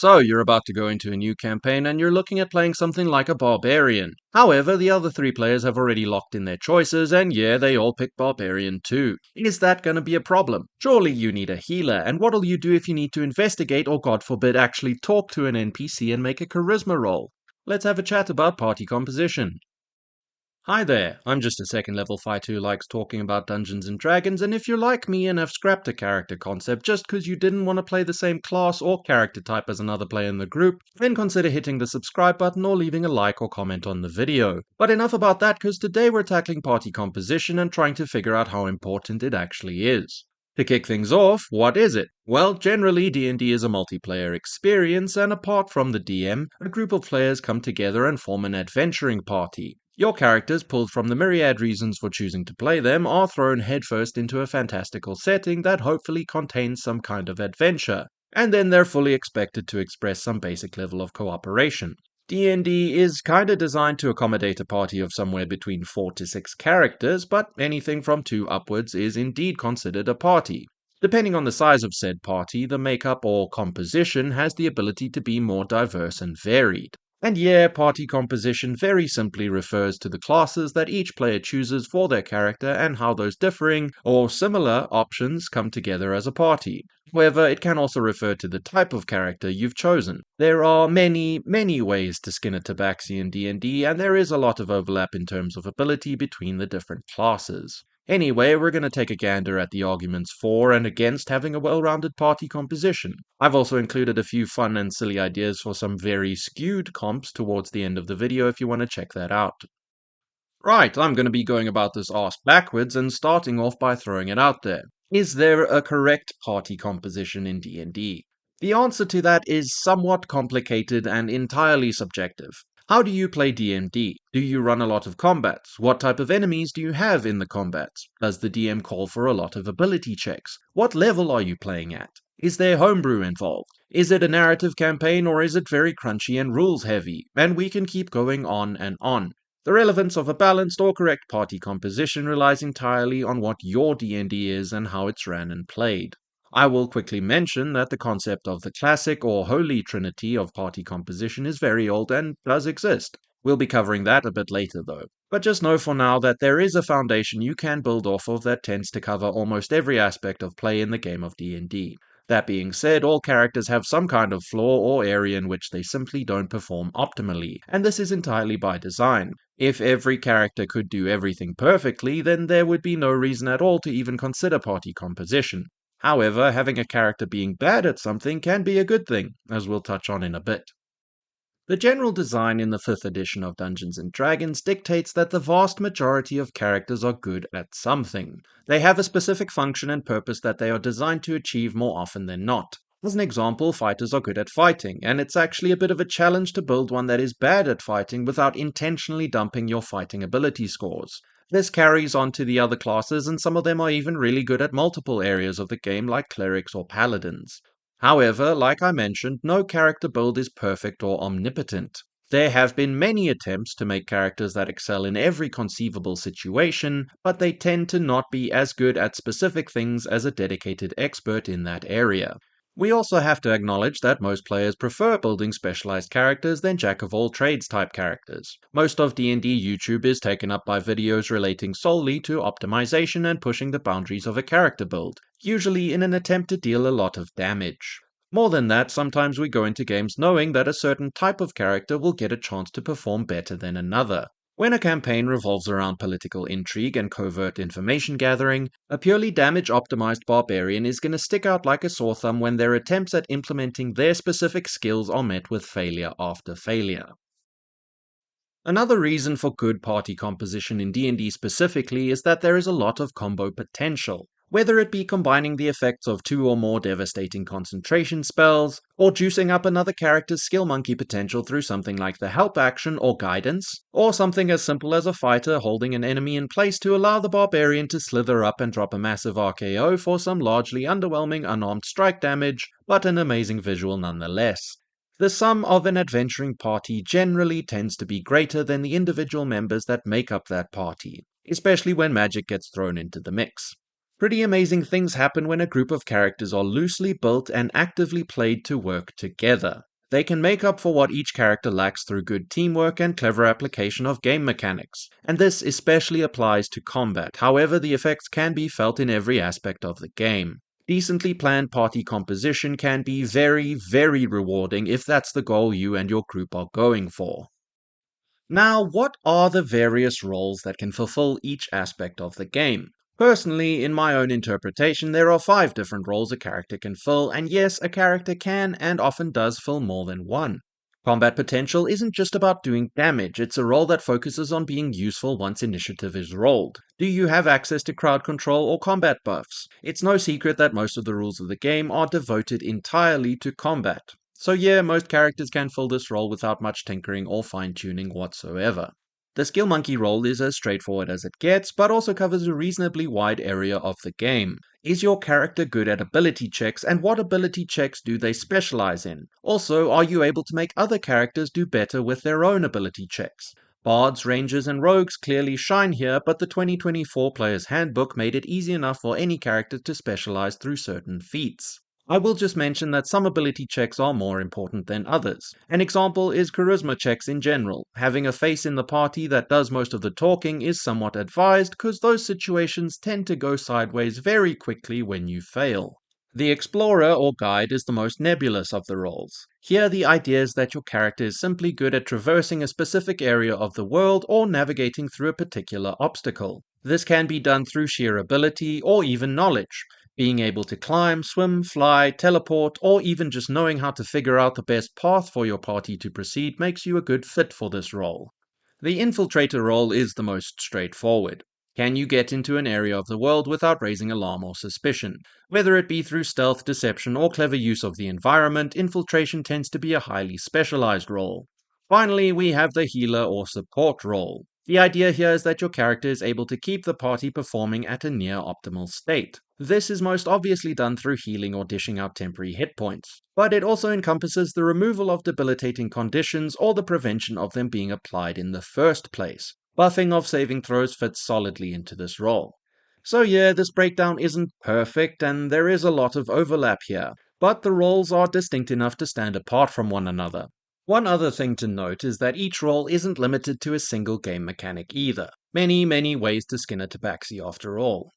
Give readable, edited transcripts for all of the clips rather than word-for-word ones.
So, you're about to go into a new campaign and you're looking at playing something like a barbarian. However, the other three players have already locked in their choices, and yeah, they all picked barbarian too. Is that going to be a problem? Surely you need a healer, and what'll you do if you need to investigate or, God forbid, actually talk to an NPC and make a charisma roll? Let's have a chat about party composition. Hi there, I'm just a second level fighter who likes talking about Dungeons and Dragons, and if you're like me and have scrapped a character concept just because you didn't want to play the same class or character type as another player in the group, then consider hitting the subscribe button or leaving a like or comment on the video. But enough about that, because today we're tackling party composition and trying to figure out how important it actually is. To kick things off, what is it? Well, generally D&D is a multiplayer experience, and apart from the DM, a group of players come together and form an adventuring party. Your characters, pulled from the myriad reasons for choosing to play them, are thrown headfirst into a fantastical setting that hopefully contains some kind of adventure, and then they're fully expected to express some basic level of cooperation. D&D is kinda designed to accommodate a party of somewhere between 4 to 6 characters, but anything from 2 upwards is indeed considered a party. Depending on the size of said party, the makeup or composition has the ability to be more diverse and varied. And yeah, party composition very simply refers to the classes that each player chooses for their character and how those differing or similar options come together as a party. However, it can also refer to the type of character you've chosen. There are many ways to skin a tabaxi in D&D, and there is a lot of overlap in terms of ability between the different classes. Anyway, we're going to take a gander at the arguments for and against having a well-rounded party composition. I've also included a few fun and silly ideas for some very skewed comps towards the end of the video if you want to check that out. Right, I'm going to be going about this arse backwards and starting off by throwing it out there. Is there a correct party composition in D&D? The answer to that is somewhat complicated and entirely subjective. How do you play D&D? Do you run a lot of combats? What type of enemies do you have in the combats? Does the DM call for a lot of ability checks? What level are you playing at? Is there homebrew involved? Is it a narrative campaign or is it very crunchy and rules heavy? And we can keep going on and on. The relevance of a balanced or correct party composition relies entirely on what your D&D is and how it's ran and played. I will quickly mention that the concept of the classic or holy trinity of party composition is very old and does exist. We'll be covering that a bit later though. But just know for now that there is a foundation you can build off of that tends to cover almost every aspect of play in the game of D&D. That being said, all characters have some kind of flaw or area in which they simply don't perform optimally, and this is entirely by design. If every character could do everything perfectly, then there would be no reason at all to even consider party composition. However, having a character being bad at something can be a good thing, as we'll touch on in a bit. The general design in the 5th edition of Dungeons & Dragons dictates that the vast majority of characters are good at something. They have a specific function and purpose that they are designed to achieve more often than not. As an example, fighters are good at fighting, and it's actually a bit of a challenge to build one that is bad at fighting without intentionally dumping your fighting ability scores. This carries on to the other classes, and some of them are even really good at multiple areas of the game like clerics or paladins. However, like I mentioned, no character build is perfect or omnipotent. There have been many attempts to make characters that excel in every conceivable situation, but they tend to not be as good at specific things as a dedicated expert in that area. We also have to acknowledge that most players prefer building specialized characters than jack-of-all-trades type characters. Most of D&D YouTube is taken up by videos relating solely to optimization and pushing the boundaries of a character build, usually in an attempt to deal a lot of damage. More than that, sometimes we go into games knowing that a certain type of character will get a chance to perform better than another. When a campaign revolves around political intrigue and covert information gathering, a purely damage-optimized barbarian is going to stick out like a sore thumb when their attempts at implementing their specific skills are met with failure after failure. Another reason for good party composition in D&D specifically is that there is a lot of combo potential. Whether it be combining the effects of 2 or more devastating concentration spells, or juicing up another character's skill monkey potential through something like the help action or guidance, or something as simple as a fighter holding an enemy in place to allow the barbarian to slither up and drop a massive RKO for some largely underwhelming unarmed strike damage, but an amazing visual nonetheless. The sum of an adventuring party generally tends to be greater than the individual members that make up that party, especially when magic gets thrown into the mix. Pretty amazing things happen when a group of characters are loosely built and actively played to work together. They can make up for what each character lacks through good teamwork and clever application of game mechanics, and this especially applies to combat. However, the effects can be felt in every aspect of the game. Decently planned party composition can be very, very rewarding if that's the goal you and your group are going for. Now, what are the various roles that can fulfill each aspect of the game? Personally, in my own interpretation, there are 5 different roles a character can fill, and yes, a character can and often does fill more than one. Combat potential isn't just about doing damage, it's a role that focuses on being useful once initiative is rolled. Do you have access to crowd control or combat buffs? It's no secret that most of the rules of the game are devoted entirely to combat. So yeah, most characters can fill this role without much tinkering or fine-tuning whatsoever. The skill monkey role is as straightforward as it gets, but also covers a reasonably wide area of the game. Is your character good at ability checks, and what ability checks do they specialize in? Also, are you able to make other characters do better with their own ability checks? Bards, rangers, and rogues clearly shine here, but the 2024 Player's Handbook made it easy enough for any character to specialize through certain feats. I will just mention that some ability checks are more important than others. An example is charisma checks in general. Having a face in the party that does most of the talking is somewhat advised, because those situations tend to go sideways very quickly when you fail. The explorer or guide is the most nebulous of the roles. Here the idea is that your character is simply good at traversing a specific area of the world or navigating through a particular obstacle. This can be done through sheer ability or even knowledge. Being able to climb, swim, fly, teleport, or even just knowing how to figure out the best path for your party to proceed makes you a good fit for this role. The infiltrator role is the most straightforward. Can you get into an area of the world without raising alarm or suspicion? Whether it be through stealth, deception, or clever use of the environment, infiltration tends to be a highly specialized role. Finally, we have the healer or support role. The idea here is that your character is able to keep the party performing at a near optimal state. This is most obviously done through healing or dishing out temporary hit points, but it also encompasses the removal of debilitating conditions or the prevention of them being applied in the first place. Buffing of saving throws fits solidly into this role. So yeah, this breakdown isn't perfect and there is a lot of overlap here, but the roles are distinct enough to stand apart from one another. One other thing to note is that each role isn't limited to a single game mechanic either. Many ways to skin a tabaxi after all.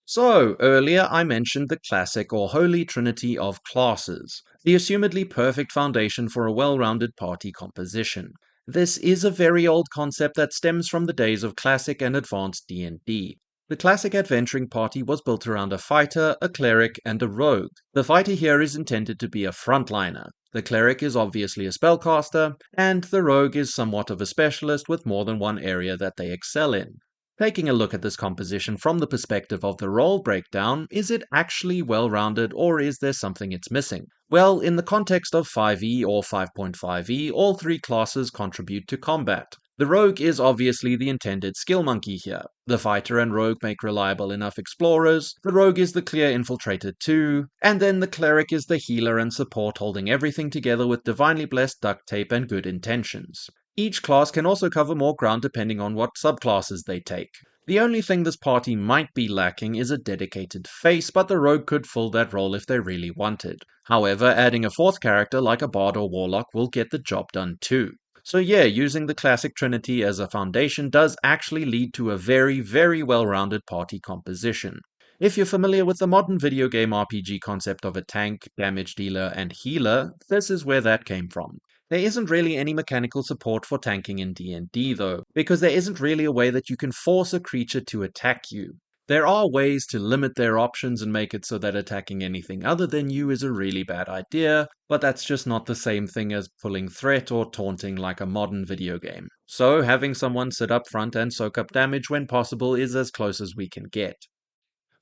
So, earlier I mentioned the classic or holy trinity of classes, the assumedly perfect foundation for a well-rounded party composition. This is a very old concept that stems from the days of classic and advanced D&D. The classic adventuring party was built around a fighter, a cleric, and a rogue. The fighter here is intended to be a frontliner. The cleric is obviously a spellcaster, and the rogue is somewhat of a specialist with more than one area that they excel in. Taking a look at this composition from the perspective of the role breakdown, is it actually well-rounded or is there something it's missing? Well, in the context of 5e or 5.5e, all 3 classes contribute to combat. The rogue is obviously the intended skill monkey here. The fighter and rogue make reliable enough explorers, the rogue is the clear infiltrator too, and then the cleric is the healer and support holding everything together with divinely blessed duct tape and good intentions. Each class can also cover more ground depending on what subclasses they take. The only thing this party might be lacking is a dedicated face, but the rogue could fill that role if they really wanted. However, adding a 4th character like a bard or warlock will get the job done too. So yeah, using the Classic Trinity as a foundation does actually lead to a very well-rounded party composition. If you're familiar with the modern video game RPG concept of a tank, damage dealer, and healer, this is where that came from. There isn't really any mechanical support for tanking in D&D though, because there isn't really a way that you can force a creature to attack you. There are ways to limit their options and make it so that attacking anything other than you is a really bad idea, but that's just not the same thing as pulling threat or taunting like a modern video game. So having someone sit up front and soak up damage when possible is as close as we can get.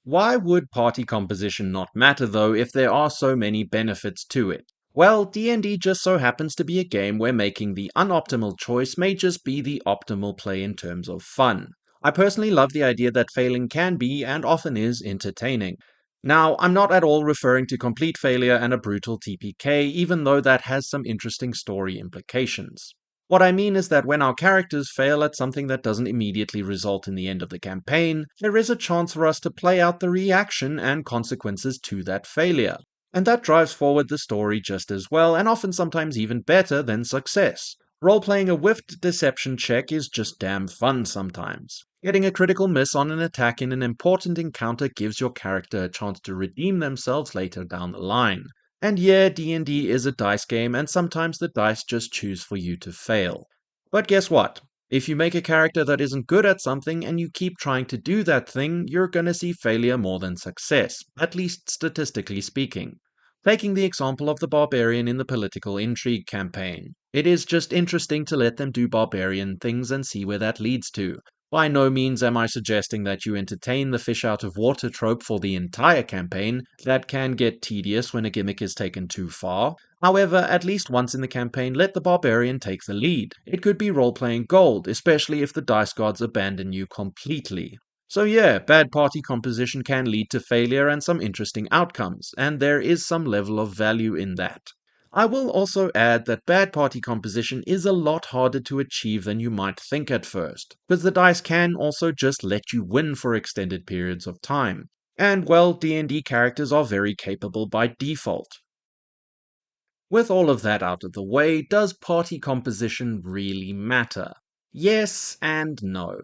Why would party composition not matter though if there are so many benefits to it? Well, D&D just so happens to be a game where making the unoptimal choice may just be the optimal play in terms of fun. I personally love the idea that failing can be, and often is, entertaining. Now, I'm not at all referring to complete failure and a brutal TPK, even though that has some interesting story implications. What I mean is that when our characters fail at something that doesn't immediately result in the end of the campaign, there is a chance for us to play out the reaction and consequences to that failure. And that drives forward the story just as well, and often sometimes even better than success. Role-playing a whiffed deception check is just damn fun sometimes. Getting a critical miss on an attack in an important encounter gives your character a chance to redeem themselves later down the line. And yeah, D&D is a dice game, and sometimes the dice just choose for you to fail. But guess what? If you make a character that isn't good at something and you keep trying to do that thing, you're gonna see failure more than success, at least statistically speaking. Taking the example of the barbarian in the political intrigue campaign, it is just interesting to let them do barbarian things and see where that leads to. By no means am I suggesting that you entertain the fish out of water trope for the entire campaign. That can get tedious when a gimmick is taken too far. However, at least once in the campaign, let the barbarian take the lead. It could be role-playing gold, especially if the dice gods abandon you completely. So yeah, bad party composition can lead to failure and some interesting outcomes, and there is some level of value in that. I will also add that bad party composition is a lot harder to achieve than you might think at first, because the dice can also just let you win for extended periods of time. And well, D&D characters are very capable by default. With all of that out of the way, does party composition really matter? Yes and no.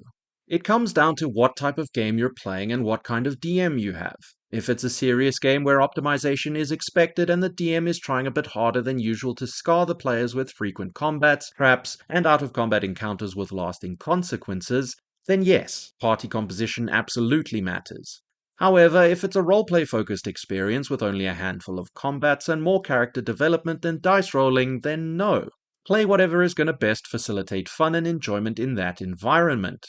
It comes down to what type of game you're playing and what kind of DM you have. If it's a serious game where optimization is expected and the DM is trying a bit harder than usual to scar the players with frequent combats, traps, and out of combat encounters with lasting consequences, then yes, party composition absolutely matters. However, if it's a roleplay focused experience with only a handful of combats and more character development than dice rolling, then no. Play whatever is going to best facilitate fun and enjoyment in that environment.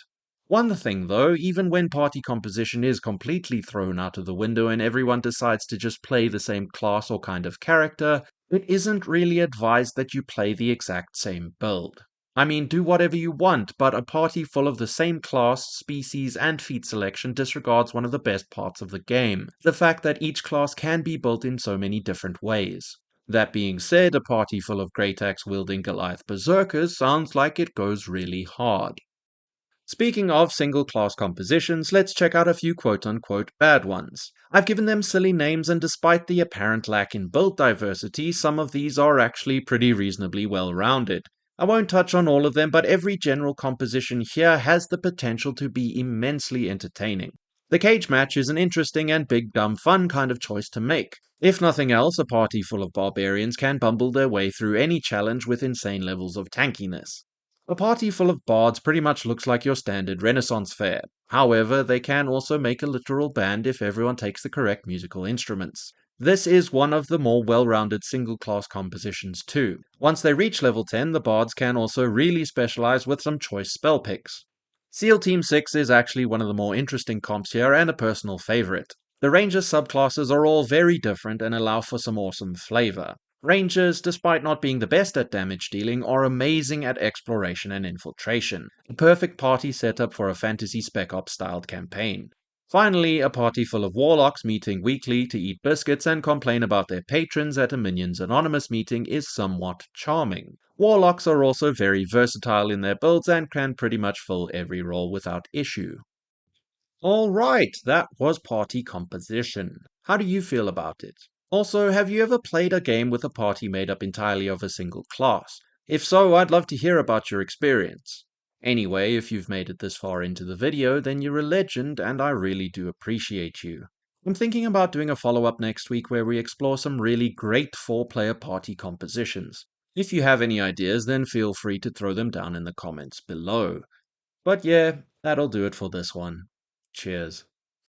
One thing though, even when party composition is completely thrown out of the window and everyone decides to just play the same class or kind of character, it isn't really advised that you play the exact same build. I mean, do whatever you want, but a party full of the same class, species, and feat selection disregards one of the best parts of the game, the fact that each class can be built in so many different ways. That being said, a party full of great axe wielding Goliath berserkers sounds like it goes really hard. Speaking of single class compositions, let's check out a few quote unquote bad ones. I've given them silly names, and despite the apparent lack in build diversity, some of these are actually pretty reasonably well rounded. I won't touch on all of them, but every general composition here has the potential to be immensely entertaining. The cage match is an interesting and big dumb fun kind of choice to make. If nothing else, a party full of barbarians can bumble their way through any challenge with insane levels of tankiness. A party full of bards pretty much looks like your standard Renaissance fair. However, they can also make a literal band if everyone takes the correct musical instruments. This is one of the more well-rounded single-class compositions too. Once they reach level 10, the bards can also really specialize with some choice spell picks. SEAL Team 6 is actually one of the more interesting comps here and a personal favorite. The Ranger subclasses are all very different and allow for some awesome flavor. Rangers, despite not being the best at damage dealing, are amazing at exploration and infiltration. A perfect party setup for a fantasy spec ops styled campaign. Finally, a party full of warlocks meeting weekly to eat biscuits and complain about their patrons at a Minions Anonymous meeting is somewhat charming. Warlocks are also very versatile in their builds and can pretty much fill every role without issue. Alright, that was party composition. How do you feel about it? Also, have you ever played a game with a party made up entirely of a single class? If so, I'd love to hear about your experience. Anyway, if you've made it this far into the video, then you're a legend and I really do appreciate you. I'm thinking about doing a follow-up next week where we explore some really great 4-player party compositions. If you have any ideas, then feel free to throw them down in the comments below. But yeah, that'll do it for this one. Cheers.